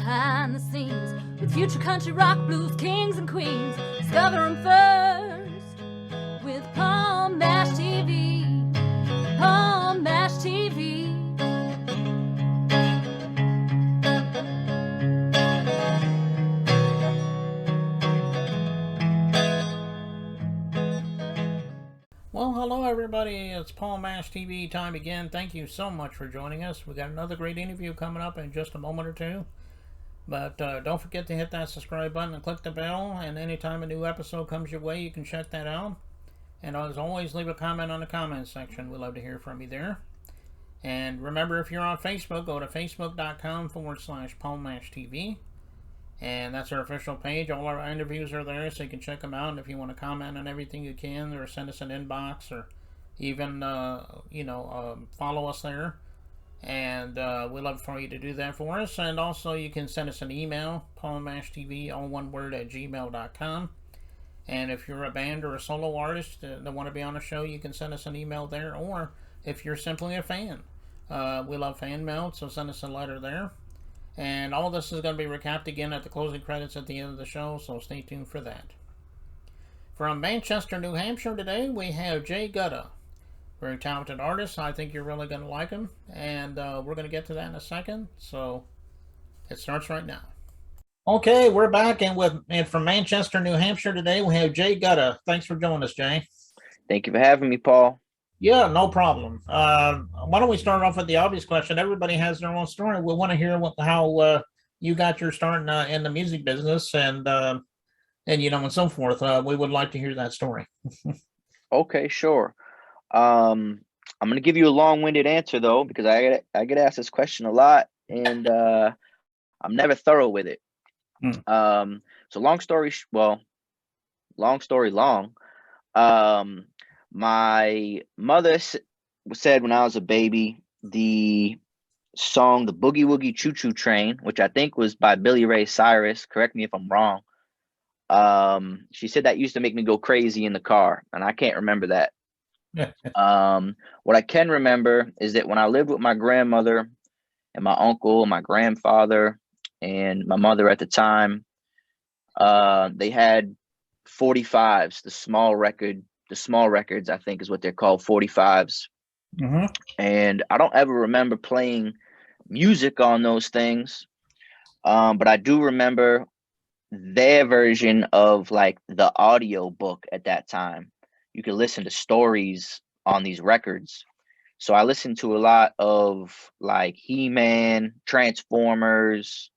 behind the scenes with future country rock blues kings and queens. Discover them first with Palm Mash TV. Palm Mash TV. Well, hello everybody. It's Paul Mash TV time again. Thank you so much for joining us. We got another great interview coming up in just a moment or two. But don't forget to hit that subscribe button and click the bell. And anytime a new episode comes your way, you can check that out. And as always, leave a comment on the comments section. We'd love to hear from you there. And remember, if you're on Facebook, go to facebook.com/Paul Mash TV. And that's our official page. All our interviews are there, so you can check them out. And if you want to comment on everything, you can, or send us an inbox, or even follow us there. And we'd love for you to do that for us. And also, you can send us an email, paulmashtv, all one word, @gmail.com. And if you're a band or a solo artist that want to be on the show, you can send us an email there. Or if you're simply a fan, we love fan mail, so send us a letter there. And all this is going to be recapped again at the closing credits at the end of the show, so stay tuned for that. From Manchester, New Hampshire today, we have Jay Gudda. Very talented artist. I think you're really going to like him. And we're going to get to that in a second. So it starts right now. Okay, we're back. And from Manchester, New Hampshire today, we have Jay Gudda. Thanks for joining us, Jay. Thank you for having me, Paul. Yeah, no problem. Why don't we start off with the obvious question? Everybody has their own story. We want to hear how you got your start in the music business and so forth. We would like to hear that story. Okay, sure. I'm going to give you a long-winded answer though, because I get asked this question a lot, and I'm never thorough with it. So long story long. My mother said when I was a baby, the song "The Boogie Woogie Choo Choo Train," which I think was by Billy Ray Cyrus. Correct me if I'm wrong. She said that used to make me go crazy in the car, and I can't remember that. What I can remember is that when I lived with my grandmother and my uncle and my grandfather and my mother at the time, they had 45s, the small records, I think is what they're called, 45s. Mm-hmm. And I don't ever remember playing music on those things. But I do remember their version of like the audio book at that time. You could listen to stories on these records. So I listened to a lot of like He-Man, Transformers,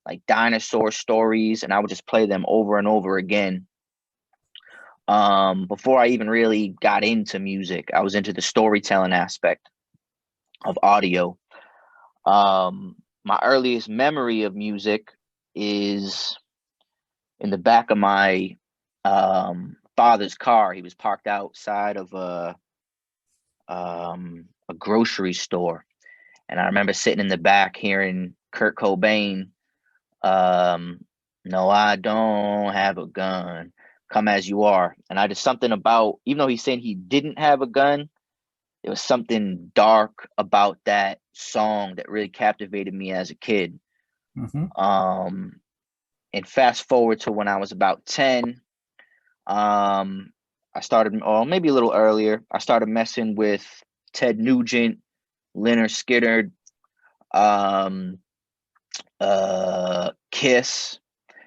like dinosaur stories, and I would just play them over and over again. Before I even really got into music, I was into the storytelling aspect of audio. My earliest memory of music is in the back of my father's car. He was parked outside of a grocery store, and I remember sitting in the back hearing Kurt Cobain, "No, I don't have a gun. Come as you are." And I just something about, even though he's saying he didn't have a gun, there was something dark about that song that really captivated me as a kid. Mm-hmm. And fast forward to when I was about 10, I started, or maybe a little earlier, I started messing with Ted Nugent, Lynyrd Skynyrd, Kiss.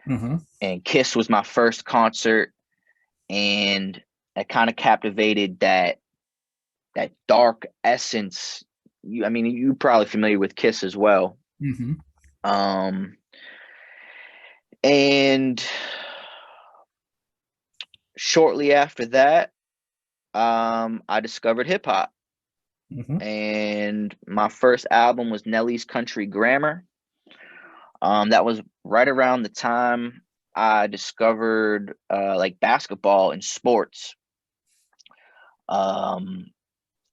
Mm-hmm. And Kiss was my first concert, and it kind of captivated that dark essence. You're probably familiar with Kiss as well. Mm-hmm. And shortly after that, I discovered hip hop. Mm-hmm. And my first album was Nelly's Country Grammar. That was right around the time I discovered like basketball and sports. And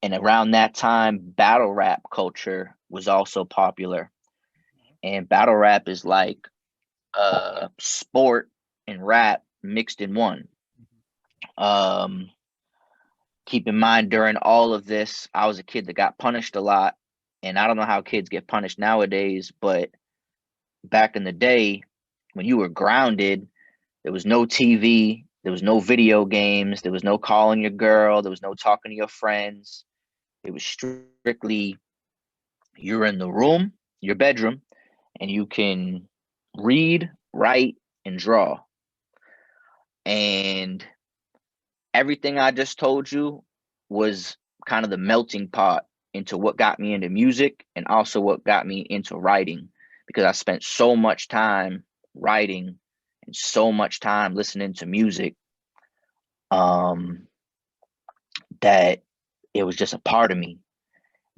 around that time, battle rap culture was also popular. And battle rap is like sport and rap mixed in one. Keep in mind, during all of this, I was a kid that got punished a lot. And I don't know how kids get punished nowadays, but back in the day, when you were grounded, there was no TV, there was no video games, there was no calling your girl, there was no talking to your friends. It was strictly you're in the room, your bedroom, and you can read, write, and draw. And everything I just told you was kind of the melting pot into what got me into music and also what got me into writing, because I spent so much time writing and so much time listening to music that it was just a part of me.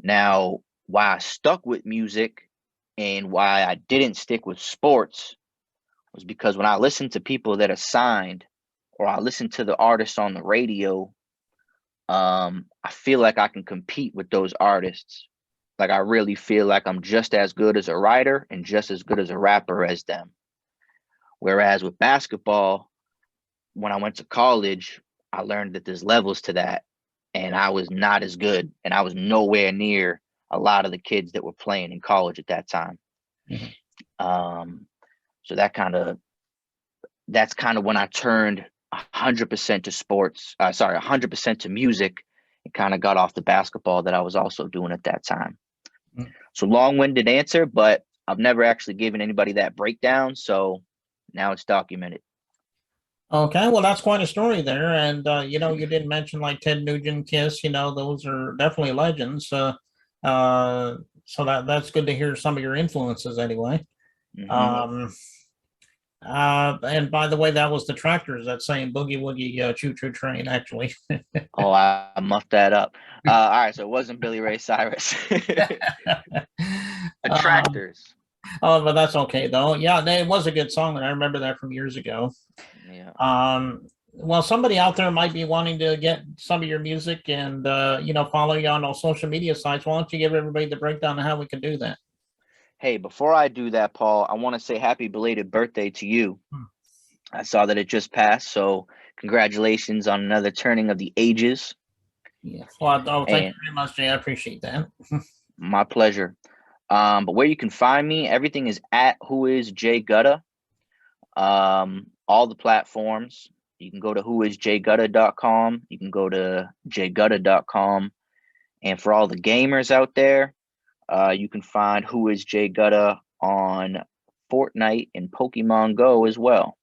Now, why I stuck with music and why I didn't stick with sports was because when I listened to people that are signed or I listen to the artists on the radio, I feel like I can compete with those artists. Like I really feel like I'm just as good as a writer and just as good as a rapper as them. Whereas with basketball, when I went to college, I learned that there's levels to that, and I was not as good, and I was nowhere near a lot of the kids that were playing in college at that time. So that's kind of when I turned 100% to sports. 100% to music, and kind of got off the basketball that I was also doing at that time. So long-winded answer, but I've never actually given anybody that breakdown, so now it's documented. Okay, well, that's quite a story there. And, you didn't mention like Ted Nugent, Kiss, those are definitely legends. So that's good to hear some of your influences anyway. And by the way, that was the Tractors that saying Boogie Woogie Choo Choo Train, actually. Oh, I muffed that up. All right, so it wasn't Billy Ray Cyrus. The Tractors. Oh, but that's okay though. Yeah, it was a good song, and I remember that from years ago. Yeah. Well, somebody out there might be wanting to get some of your music and follow you on those social media sites. Why don't you give everybody the breakdown of how we can do that? Hey, before I do that, Paul, I want to say happy belated birthday to you. I saw that it just passed, so congratulations on another turning of the ages. Yeah. Well, thank you very much, Jay. I appreciate that. My pleasure. But where you can find me, everything is at whoisjgudda. All the platforms. You can go to whoisjgudda.com. You can go to jgudda.com. And for all the gamers out there, you can find Who Is Jay Gudda on Fortnite and Pokemon Go as well.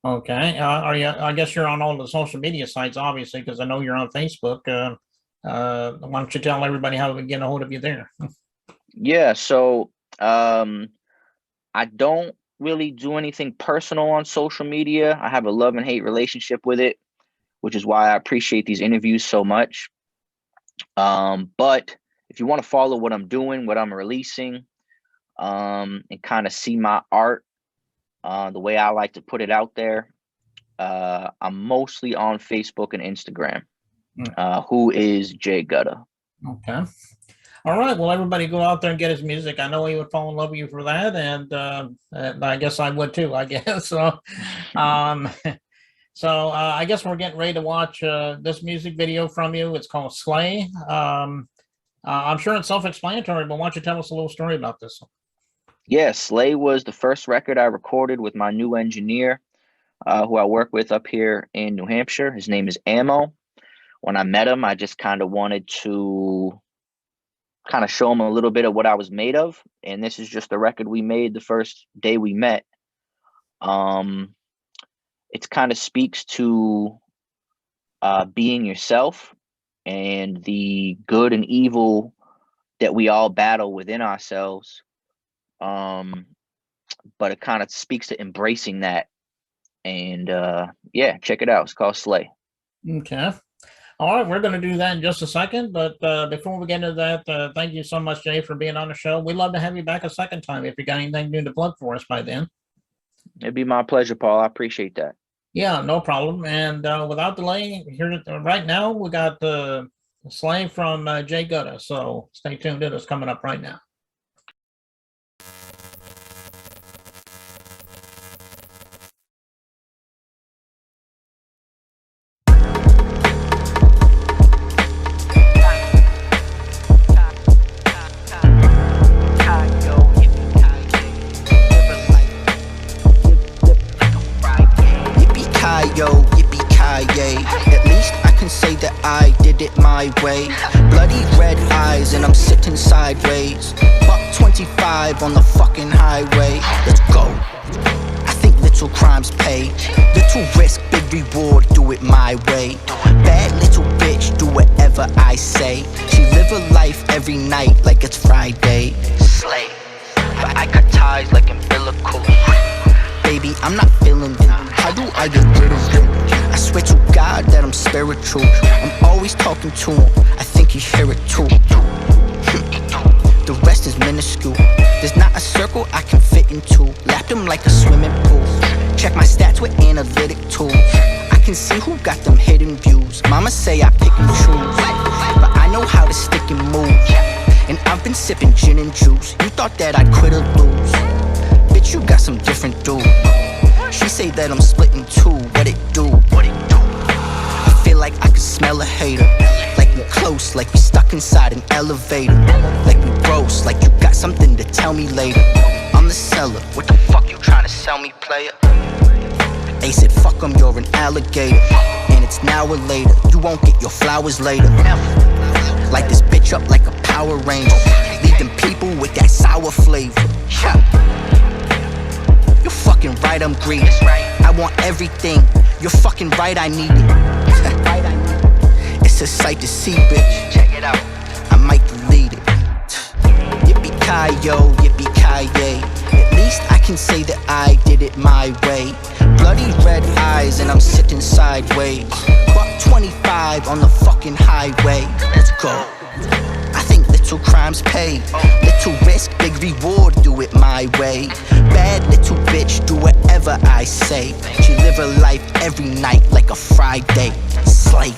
Okay. I guess you're on all the social media sites, obviously, because I know you're on Facebook. Why don't you tell everybody how to get a hold of you there? Yeah, so I don't really do anything personal on social media. I have a love and hate relationship with it, which is why I appreciate these interviews so much. But if you want to follow what I'm doing, what I'm releasing, and kind of see my art, the way I like to put it out there, I'm mostly on Facebook and Instagram. Who is Jay Gudda? Okay. All right. Well, everybody go out there and get his music. I know he would fall in love with you for that. And I guess I would too, I guess. So, I guess we're getting ready to watch this music video from you. It's called Slay. I'm sure it's self-explanatory, but why don't you tell us a little story about this? Yeah, Slay was the first record I recorded with my new engineer, who I work with up here in New Hampshire. His name is Ammo. When I met him, I just kind of wanted to kind of show him a little bit of what I was made of. And this is just the record we made the first day we met. It kind of speaks to being yourself and the good and evil that we all battle within ourselves. But it kind of speaks to embracing that. And yeah, check it out. It's called Slay. Okay. All right, we're going to do that in just a second. But before we get into that, thank you so much, Jay, for being on the show. We'd love to have you back a second time if you got anything new to plug for us by then. It'd be my pleasure, Paul. I appreciate that. Yeah, no problem. And without delay, here right now, we got Slay from Jay Gudda. So stay tuned. It is coming up right now. did it my way. Bloody red eyes and I'm sitting sideways. Buck 25 on the fucking highway. Let's go. I think little crimes pay. Little risk, big reward, do it my way. Bad little bitch, do whatever I say. She live her life every night like it's Friday. Slay, but I cut ties like umbilical. Baby, I'm not feeling it. How do I get rid of it? I swear to God that I'm spiritual. I'm always talking to him, I think he hear it too. The rest is minuscule. There's not a circle I can fit into. Lapped him like a swimming pool. Check my stats with analytic tools. I can see who got them hidden views. Mama say I pick and choose, but I know how to stick and move. And I've been sipping gin and juice. You thought that I'd quit or lose? Bitch, you got some different dude. She say that I'm splitting two. What it do? I feel like I could smell a hater. Like we close, like we stuck inside an elevator. Like we gross, like you got something to tell me later. I'm the seller. What the fuck you trying to sell me, player? They said fuck 'em, you're an alligator. And it's now or later. You won't get your flowers later. Light this bitch up like a Power Ranger. Leave them people with that sour flavor. You're fucking right, I'm greedy. I want everything. You're fucking right, I need it. It's a sight to see, bitch. Check it out. I might delete it. Yippee-ki-yo, yippee-ki-yay. At least I can say that I did it my way. Bloody red eyes and I'm sitting sideways. Buck 25 on the fucking highway. Let's go. I think little crimes pay. Little risk, big reward, do it my way. Bad little bitch, do whatever I say. She live her life every night like a Friday. Slay.